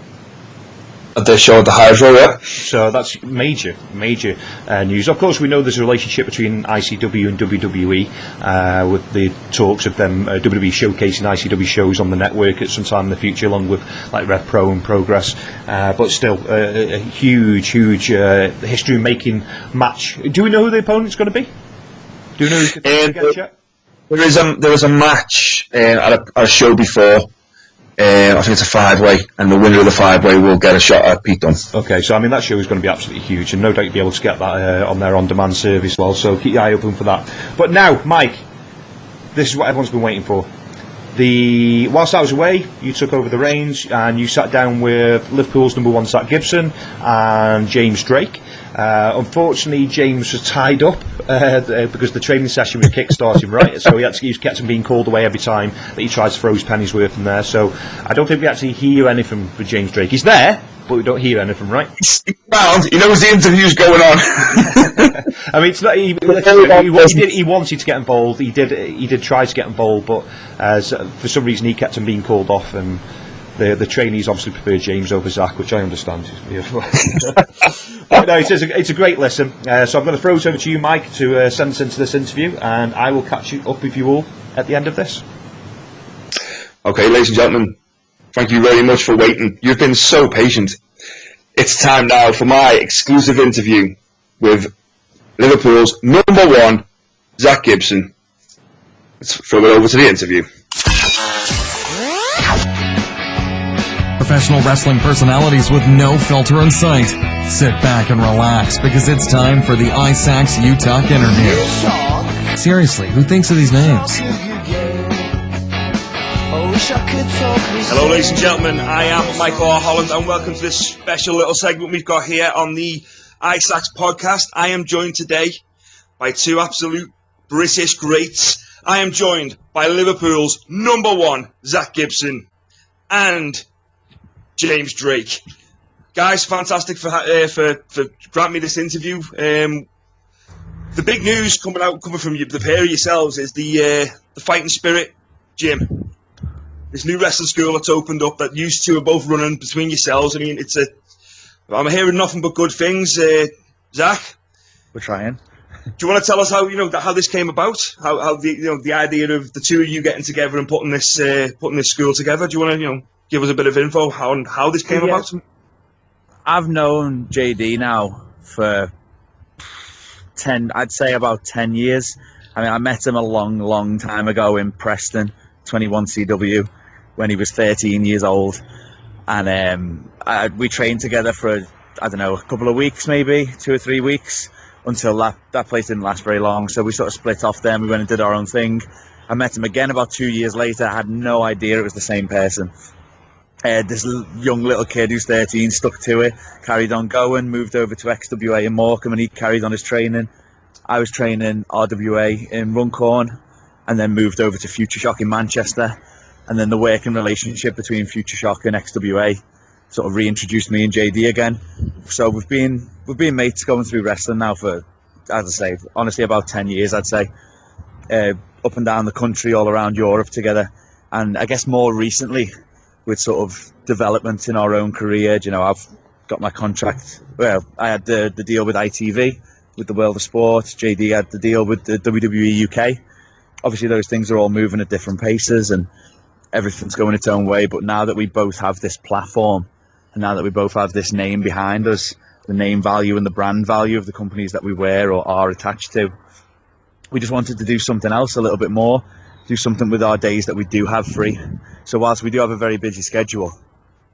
They showed the Hydro, yeah. So that's major news. Of course, we know there's a relationship between ICW and WWE, with the talks of them WWE showcasing ICW shows on the network at some time in the future, along with like Rev Pro and Progress. But still, a huge history-making match. Do we know who the opponent's going to be? Do we know who's going to get yet? There was a match at a show before. I think it's a 5-way, and the winner of the 5-way will get a shot at Pete Dunne. Okay, so I mean that show is going to be absolutely huge, and no doubt you'll be able to get that on their on-demand service as well, so keep your eye open for that. But now, Mike, this is what everyone's been waiting for. Whilst I was away, you took over the reins, and you sat down with Liverpool's number one Zach Gibson and James Drake. Unfortunately, James was tied up because the training session was kick-starting, right? So he kept on being called away every time that he tried to throw his pennies worth in there. So I don't think we actually hear anything from James Drake. He's there, but we don't hear anything, right? He's around. He knows the interview's going on. I mean, it's not. He wanted to get involved. He did try to get involved, but for some reason he kept on being called off, and the trainees obviously prefer James over Zach, which I understand. But no, it's a great listen. So I'm going to throw it over to you, Mike, to send us into this interview, and I will catch up with you all at the end of this. Okay, ladies and gentlemen, thank you very much for waiting. You've been so patient. It's time now for my exclusive interview with Liverpool's number one, Zach Gibson. Let's throw it over to the interview. Professional wrestling personalities with no filter in sight. Sit back and relax because it's time for the iSax U-Talk interview. Seriously, who thinks of these names? Hello, ladies and gentlemen. I am Michael R. Holland, and welcome to this special little segment we've got here on the iSax podcast. I am joined today by two absolute British greats. I am joined by Liverpool's number one, Zach Gibson, and James Drake. Guys, fantastic for granting me this interview. the big news coming from you, the pair of yourselves, is the Fighting Spirit gym. This new wrestling school that's opened up that you two are both running between yourselves. I mean, I'm hearing nothing but good things. Zach, We're trying. do you want to tell us how this came about? How the idea of the two of you getting together and putting this school together? Do you want to give us a bit of info how this came about? I've known JD now for I'd say about 10 years. I mean, I met him a long time ago in Preston, 21 CW, when he was 13 years old, and we trained together for a couple of weeks, maybe 2 or 3 weeks, until that place didn't last very long. So we sort of split off then. We went and did our own thing. I met him again about 2 years later. I had no idea it was the same person. This young little kid who's 13 stuck to it, carried on going, moved over to XWA in Morecambe, and he carried on his training. I was training RWA in Runcorn, and then moved over to Future Shock in Manchester. And then the working relationship between Future Shock and XWA sort of reintroduced me and JD again. So we've been mates going through wrestling now for, as I say, honestly about 10 years, I'd say. Up and down the country, all around Europe together. And I guess more recently, with sort of development in our own career, I've got my contract. Well, I had the deal with ITV, with the World of Sport. JD had the deal with the WWE UK. Obviously, those things are all moving at different paces and everything's going its own way. But now that we both have this platform, and now that we both have this name behind us, the name value and the brand value of the companies that we wear or are attached to, we just wanted to do something else a little bit more, do something with our days that we do have free. So whilst we do have a very busy schedule,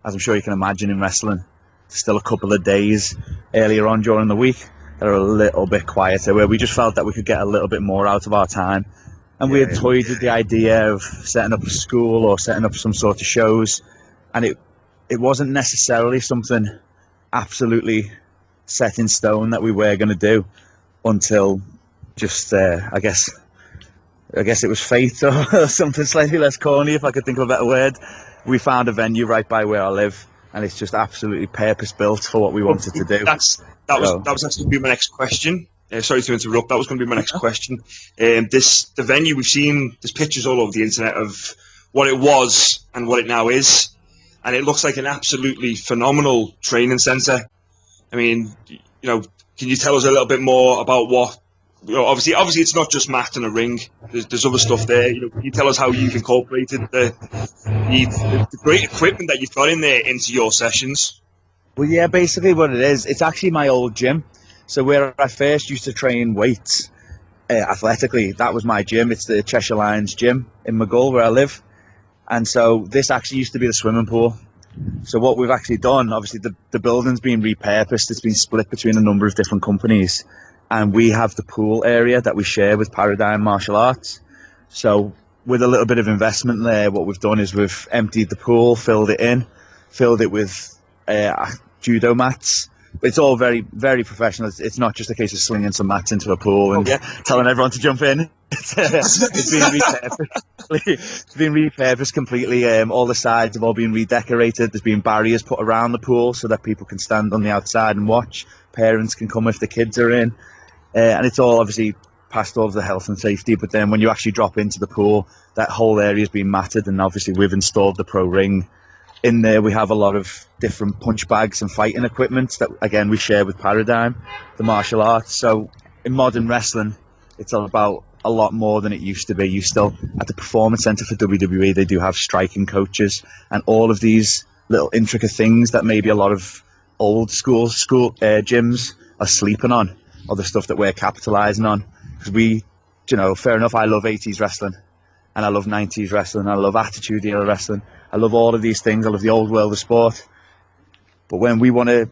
as I'm sure you can imagine in wrestling, there's still a couple of days earlier on during the week that are a little bit quieter, where we just felt that we could get a little bit more out of our time. And we had toyed with the idea of setting up a school or setting up some sort of shows, and it wasn't necessarily something absolutely set in stone that we were going to do until just, I guess it was fate or something slightly less corny, if I could think of a better word. We found a venue right by where I live, and it's just absolutely purpose-built for what we wanted to do. That was actually going to be my next question. Sorry to interrupt. That was going to be my next question. The venue, we've seen, there's pictures all over the internet of what it was and what it now is, and it looks like an absolutely phenomenal training centre. I mean, can you tell us a little bit more about what? Obviously, it's not just mat and a ring. There's other stuff there. Can you tell us how you've incorporated the great equipment that you've got in there into your sessions? Well, yeah, basically what it is, it's actually my old gym. So where I first used to train weights athletically, that was my gym. It's the Cheshire Lions gym in Maghull, where I live. And so this actually used to be the swimming pool. So what we've actually done, obviously the building's been repurposed. It's been split between a number of different companies. And we have the pool area that we share with Paradigm Martial Arts. So with a little bit of investment there, what we've done is we've emptied the pool, filled it with judo mats. But it's all very, very professional. It's not just a case of slinging some mats into a pool and telling everyone to jump in. It's been repurposed completely. All the sides have all been redecorated. There's been barriers put around the pool so that people can stand on the outside and watch. Parents can come if the kids are in. And it's all obviously past all of the health and safety. But then when you actually drop into the pool, that whole area has been matted. And obviously we've installed the pro ring. In there we have a lot of different punch bags and fighting equipment that, again, we share with Paradigm, the martial arts. So in modern wrestling, it's all about a lot more than it used to be. You still, at the Performance Centre for WWE, they do have striking coaches and all of these little intricate things that maybe a lot of old school gyms are sleeping on, or the stuff that we're capitalising on. Because we, fair enough, I love 80s wrestling, and I love 90s wrestling, I love Attitude Era wrestling. I love all of these things. I love the old world of sport. But when we want to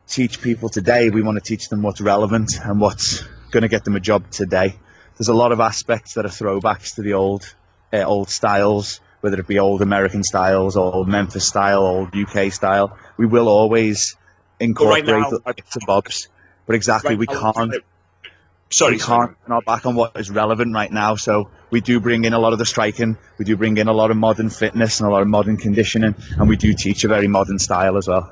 teach people today, we want to teach them what's relevant and what's going to get them a job today. There's a lot of aspects that are throwbacks to the old styles, whether it be old American styles, or old Memphis style, old UK style. We will always incorporate the bits and bobs. But exactly, we can't not back on what is relevant right now. So we do bring in a lot of the striking, we do bring in a lot of modern fitness and a lot of modern conditioning, and we do teach a very modern style as well.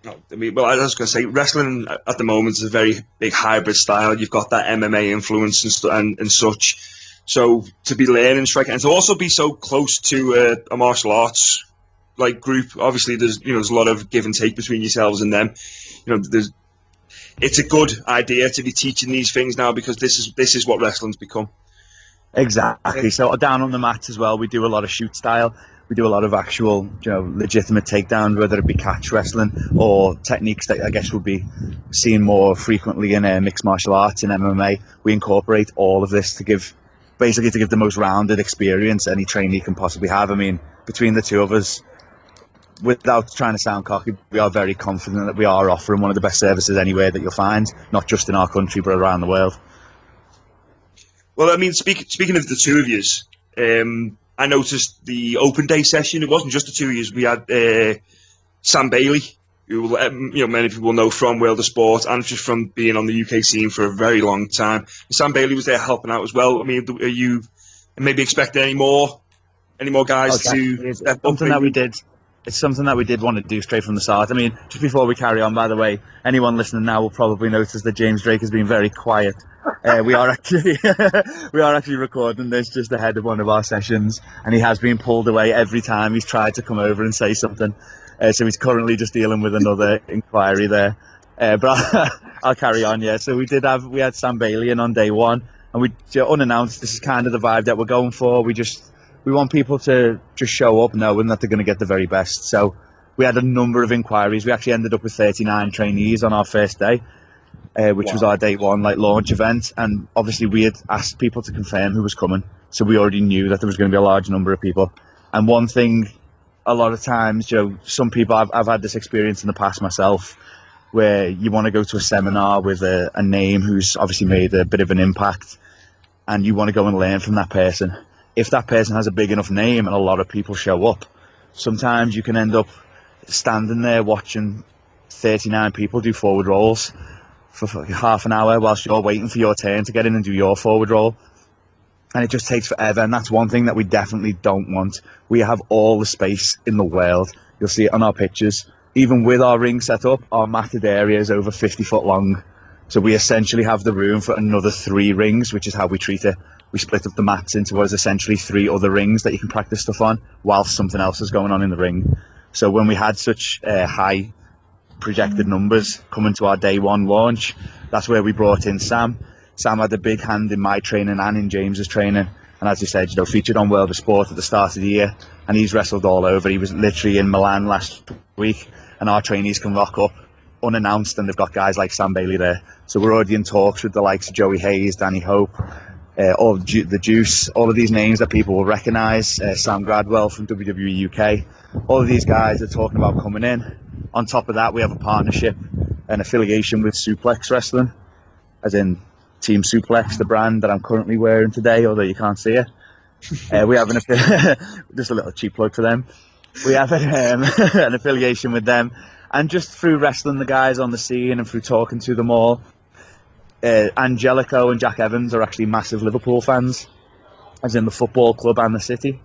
No, I mean, well, I was going to say, wrestling at the moment is a very big hybrid style. You've got that MMA influence and such. So to be learning striking and to also be so close to a martial arts like group, obviously there's a lot of give and take between yourselves and them. It's a good idea to be teaching these things now, because this is what wrestling's become. Exactly. So down on the mats as well, we do a lot of shoot style. We do a lot of actual, legitimate takedowns, whether it be catch wrestling or techniques that I guess would be seen more frequently in mixed martial arts and MMA. We incorporate all of this to give the most rounded experience any trainee can possibly have. I mean, between the two of us, without trying to sound cocky, we are very confident that we are offering one of the best services anywhere that you'll find, not just in our country, but around the world. Well, I mean, speaking of the two of yous, I noticed the open day session. It wasn't just the two of yous. We had Sam Bailey, who many people know from World of Sport and just from being on the UK scene for a very long time. Sam Bailey was there helping out as well. I mean, are you maybe expecting any more guys to step up? Something that we did. It's something that we did want to do straight from the start. I mean, just before we carry on, by the way, anyone listening now will probably notice that James Drake has been very quiet. We are actually recording this just ahead of one of our sessions, and he has been pulled away every time he's tried to come over and say something. So he's currently just dealing with another inquiry there. But I'll carry on. Yeah. So we had Sam Bailey in on day one, and we unannounced. This is kind of the vibe that we're going for. We want people to just show up knowing that they're going to get the very best. So we had a number of inquiries. We actually ended up with 39 trainees on our first day, which was our day one launch event. And obviously we had asked people to confirm who was coming. So we already knew that there was going to be a large number of people. And one thing, a lot of times, some people, I've had this experience in the past myself, where you want to go to a seminar with a name who's obviously made a bit of an impact, and you want to go and learn from that person. If that person has a big enough name and a lot of people show up, sometimes you can end up standing there watching 39 people do forward rolls for half an hour whilst you're waiting for your turn to get in and do your forward roll. And it just takes forever. And that's one thing that we definitely don't want. We have all the space in the world. You'll see it on our pictures. Even with our ring set up, our matted area is over 50 foot long. So we essentially have the room for another 3 rings, which is how we treat it. We split up the mats into what is essentially 3 other rings that you can practice stuff on whilst something else is going on in the ring. So when we had such high projected numbers coming to our day one launch, that's where we brought in Sam. Sam had a big hand in my training and in James's training. And as you said, featured on World of Sport at the start of the year. And he's wrestled all over. He was literally in Milan last week. And our trainees can rock up unannounced, and they've got guys like Sam Bailey there. So we're already in talks with the likes of Joey Hayes, Danny Hope, all the Juice, all of these names that people will recognise, Sam Gradwell from WWE UK. All of these guys are talking about coming in. On top of that, we have a partnership, an affiliation with Suplex Wrestling, as in Team Suplex, the brand that I'm currently wearing today, although you can't see it. We have just a little cheap plug for them. We have an affiliation with them, and just through wrestling the guys on the scene and through talking to them all, Angelico and Jack Evans are actually massive Liverpool fans, as in the football club and the city,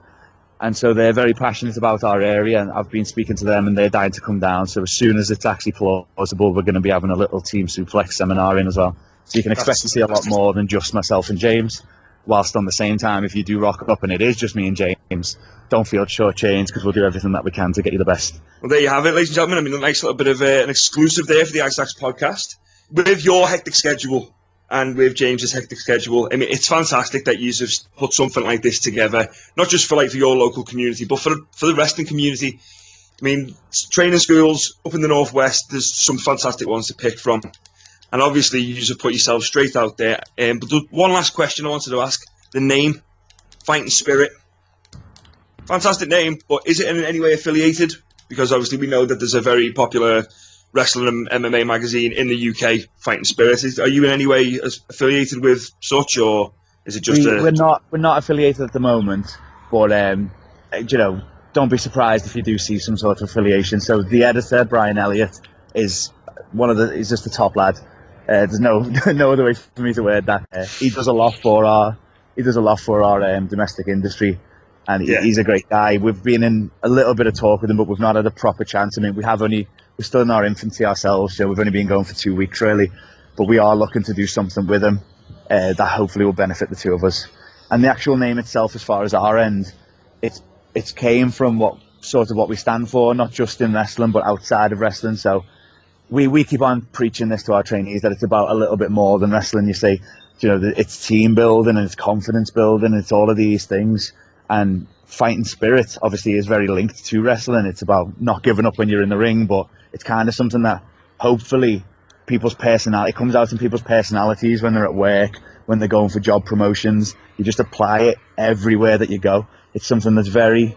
and so they're very passionate about our area, and I've been speaking to them and they're dying to come down. So as soon as it's actually plausible, we're going to be having a little Team Suplex seminar in as well, so you can expect to see a lot more than just myself and James. Whilst on the same time, if you do rock up and it is just me and James, don't feel shortchanged, because we'll do everything that we can to get you the best. Well, there you have it, ladies and gentlemen. I mean, a nice little bit of an exclusive there for the Ice Axe podcast. With your hectic schedule and with James's hectic schedule, I mean, it's fantastic that you have put something like this together, not just for your local community, but for the wrestling community. I mean, training schools up in the Northwest, there's some fantastic ones to pick from. And obviously, you just have put yourself straight out there. But one last question I wanted to ask. The name, Fighting Spirit. Fantastic name, but is it in any way affiliated? Because obviously we know that there's a very popular wrestling and MMA magazine in the UK, Fighting Spirit. Are you in any way affiliated with such, or is it just we're not affiliated at the moment, but don't be surprised if you do see some sort of affiliation. So the editor, Brian Elliott, is just the top lad. There's no other way for me to word that. He does a lot for our domestic industry, and Yeah. he's a great guy. We've been in a little bit of talk with him, but we've not had a proper chance. I mean, we're still in our infancy ourselves, so we've only been going for 2 weeks really, but we are looking to do something with him that hopefully will benefit the two of us. And the actual name itself, as far as our end, it's came from what we stand for, not just in wrestling but outside of wrestling. So we keep on preaching this to our trainees, that it's about a little bit more than wrestling. You say, it's team building and it's confidence building, and it's all of these things. And fighting spirit obviously is very linked to wrestling. It's about not giving up when you're in the ring, but it's kind of something that hopefully it comes out in people's personalities when they're at work, when they're going for job promotions. You just apply it everywhere that you go. It's something that's very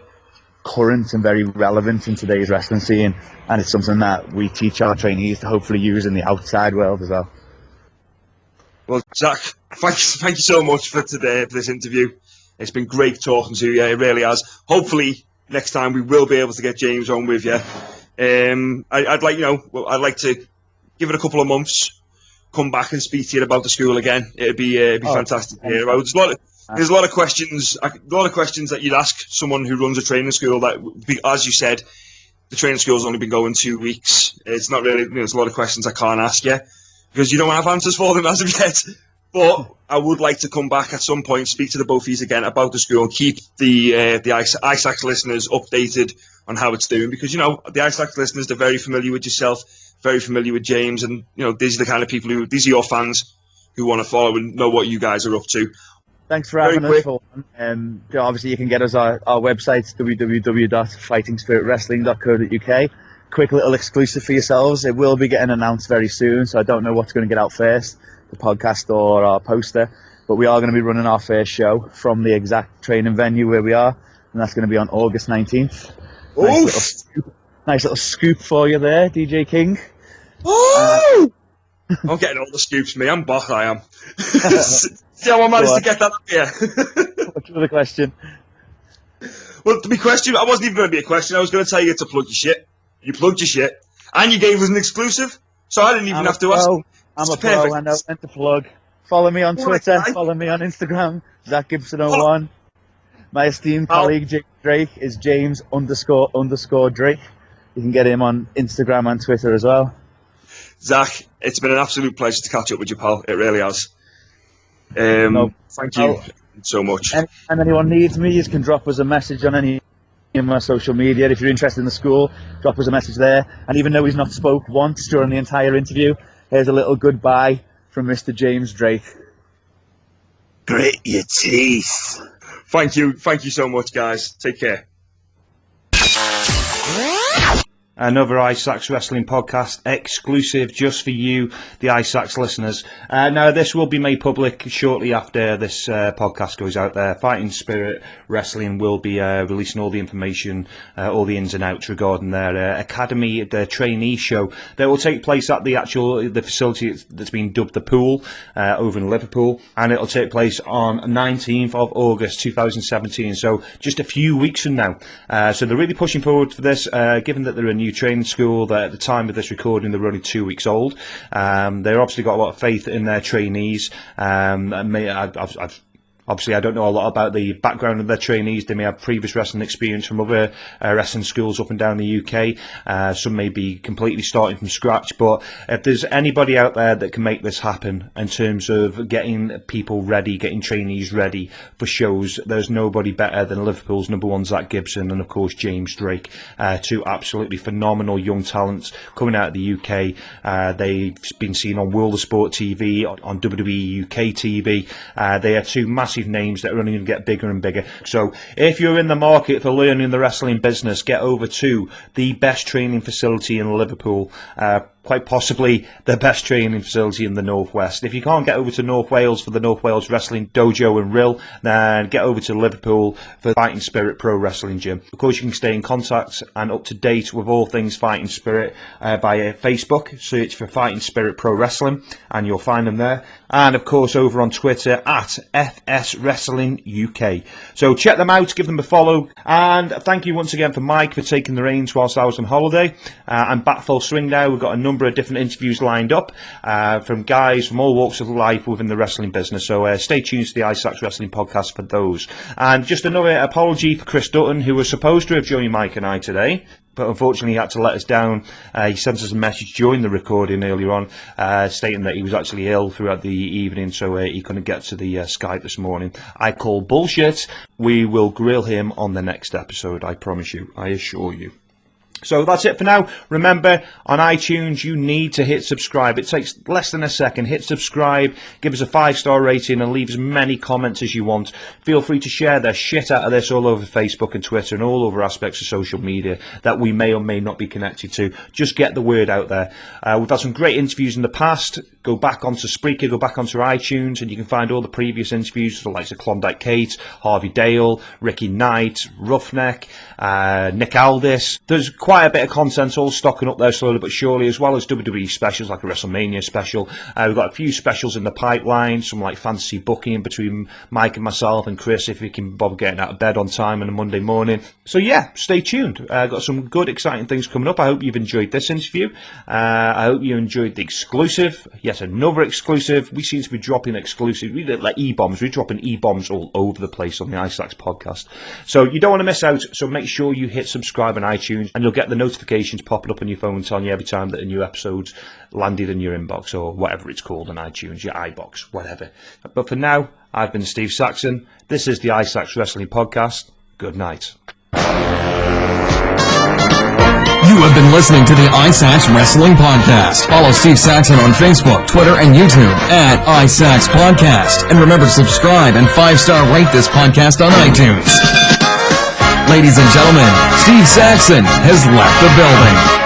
current and very relevant in today's wrestling scene, and it's something that we teach our trainees to hopefully use in the outside world as well. Well, Zach, thank you so much for today, for this interview. It's been great talking to you. It really has. Hopefully, next time we will be able to get James on with you. I'd like to give it a couple of months, come back and speak to you about the school again. It'd be fantastic to hear about. There's a lot of questions that you'd ask someone who runs a training school. That, as you said, the training school's only been going 2 weeks. It's not really. There's a lot of questions I can't ask you because you don't have answers for them as of yet. But I would like to come back at some point, speak to the both of you again about the school, and keep the ISAX listeners updated on how it's doing, because the ISAX listeners, they're very familiar with yourself, very familiar with James, and these are the kind of people these are your fans who want to follow and know what you guys are up to. Thanks for having us. Obviously, you can get us our website, www.fightingspiritwrestling.co.uk. Quick little exclusive for yourselves. It will be getting announced very soon, so I don't know what's going to get out first, the podcast or our poster, but we are going to be running our first show from the exact training venue where we are, and that's going to be on August 19th. Nice little scoop for you there, DJ King. I'm getting all the scoops, me. I'm Bach, I am. See how I managed to get that up here. What's the question? Well, to be question, I wasn't even going to be a question. I was going to tell you to plug your shit. You plugged your shit, and you gave us an exclusive, so I didn't even have to ask. I'm a pro, I know when to plug. Follow me on Twitter, follow me on Instagram, Zach Gibson01. My esteemed colleague James Drake is James__Drake. You can get him on Instagram and Twitter as well. Zach, it's been an absolute pleasure to catch up with you, pal. It really has. Thank you so much. And anyone needs me, you can drop us a message on any of my social media. If you're interested in the school, drop us a message there. And even though he's not spoke once during the entire interview, here's a little goodbye from Mr. James Drake. Grit your teeth. Thank you so much, guys. Take care. Another ISAX Wrestling podcast exclusive just for you, the ISAX listeners. Now, this will be made public shortly after this podcast goes out there. Fighting Spirit Wrestling will be releasing all the information, all the ins and outs regarding their academy, their trainee show that will take place at the facility that's been dubbed the Pool over in Liverpool, and it'll take place on 19th of August 2017, so just a few weeks from now. So they're really pushing forward for this, given that they're a new training school, that at the time of this recording they're only 2 weeks old. They've obviously got a lot of faith in their trainees. Obviously, I don't know a lot about the background of their trainees. They may have previous wrestling experience from other wrestling schools up and down the UK. Some may be completely starting from scratch. But if there's anybody out there that can make this happen in terms of getting people ready, getting trainees ready for shows, there's nobody better than Liverpool's #1 Zach Gibson and, of course, James Drake. Two absolutely phenomenal young talents coming out of the UK. They've been seen on World of Sport TV, on WWE UK TV. They are two massive names that are only going to get bigger and bigger. So if you're in the market for learning the wrestling business, get over to the best training facility in Liverpool, quite possibly the best training facility in the Northwest. If you can't get over to North Wales for the North Wales Wrestling Dojo and Rill, then get over to Liverpool for Fighting Spirit Pro Wrestling Gym. Of course, you can stay in contact and up to date with all things Fighting Spirit via Facebook. Search for Fighting Spirit Pro Wrestling and you'll find them there. And of course, over on Twitter at FS Wrestling UK. So check them out, give them a follow. And thank you once again for Mike for taking the reins whilst I was on holiday. I'm back full swing now. We've got a number number of different interviews lined up from guys from all walks of life within the wrestling business. So stay tuned to the Isaacs Wrestling Podcast for those. And just another apology for Chris Dutton, who was supposed to have joined Mike and I today, but unfortunately he had to let us down. He sent us a message during the recording earlier on stating that he was actually ill throughout the evening, so he couldn't get to the Skype this morning. I call bullshit. We will grill him on the next episode, I promise you, I assure you. So that's it for now. Remember, on iTunes, you need to hit subscribe. It takes less than a second. Hit subscribe, give us a 5-star rating, and leave as many comments as you want. Feel free to share the shit out of this all over Facebook and Twitter and all over aspects of social media that we may or may not be connected to. Just get the word out there. We've had some great interviews in the past. Go back onto Spreaker, go back onto iTunes, and you can find all the previous interviews, the likes of Klondike Kate, Harvey Dale, Ricky Knight, Roughneck, Nick Aldis. There's quite a bit of content all stocking up there slowly but surely, as well as WWE specials like a WrestleMania special. We've got a few specials in the pipeline, some like fantasy booking between Mike and myself and Chris, if we can bother getting out of bed on time on a Monday morning. So yeah, stay tuned. Got some good, exciting things coming up. I hope you've enjoyed this interview. I hope you enjoyed the exclusive. Yes, another exclusive. We seem to be dropping exclusive. We did like E-bombs. We're dropping E-bombs all over the place on the Isaacs podcast. So you don't want to miss out. So make sure you hit subscribe on iTunes, and you'll get the notifications popping up on your phone telling you every time that a new episode's landed in your inbox, or whatever it's called on iTunes, your iBox, whatever. But for now, I've been Steve Saxon. This is the Isaacs Wrestling Podcast. Good night. You have been listening to the Isaacs Wrestling Podcast. Follow Steve Saxon on Facebook, Twitter, and YouTube at Isaacs Podcast. And remember to subscribe and 5-star rate this podcast on iTunes. Ladies and gentlemen, Steve Saxon has left the building.